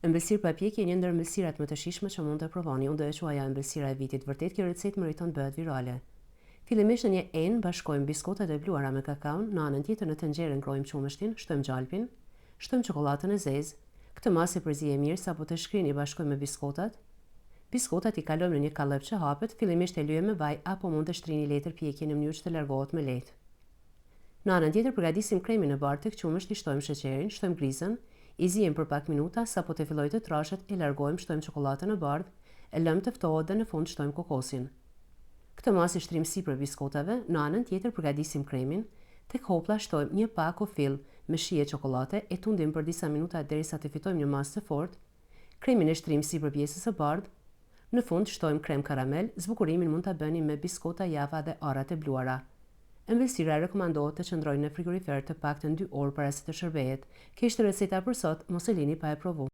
Ëmbëlsirë papjekje një ndër ëmbëlsirat më të shijshme që mund të provoni. Unë do e quaj ëmbëlsira e vitit. Vërtet kjo recetë meriton bëhet virale. Fillimisht në një enë bashkojmë biskotat e bluara me kakaon, në anën tjetër në tenxhere ngrojmë qumështin, shtojmë gjalpin, shtojmë çokoladën e zezë. Këtë masë i përzihet mirë sapo të shkrin i bashkojmë me biskotat. Biskotat i kalojmë në një kallëp që hapet, fillimisht e lyejmë me vaj apo mund të shtrini letër pjekjen në mënyrë që të largohet më lehtë. Në anën tjetër përgatisim kremin e bardhë tek qumështi, shtojmë sheqerin, shtojmë grizën, i ziejmë për pak minuta sapo të fillojë të trashet, e largojmë, shtojmë çokoladën e bardhë, e lëmë të ftohet dhe në fund shtojmë kokosin. Këtë masë i shtrim sipër biskotave, në anën tjetër përgatisim kremin, tek hoplla shtojmë një pak ufill me shije çokolade, e tundim për disa minuta derisa të fitojmë një masë të fortë. Kremin e shtrim sipër pjesës së bardhë. Në fund shtojmë krem karamel. Zbukurimin mund ta bëni me biskota, java dhe arrat e bluara. Ëmbëlsira rekomandohet të qëndrojë në frigorifer të paktën 2 orë para se të shërbehet. Kjo ishte receta për sot, mos e lini pa e provuar.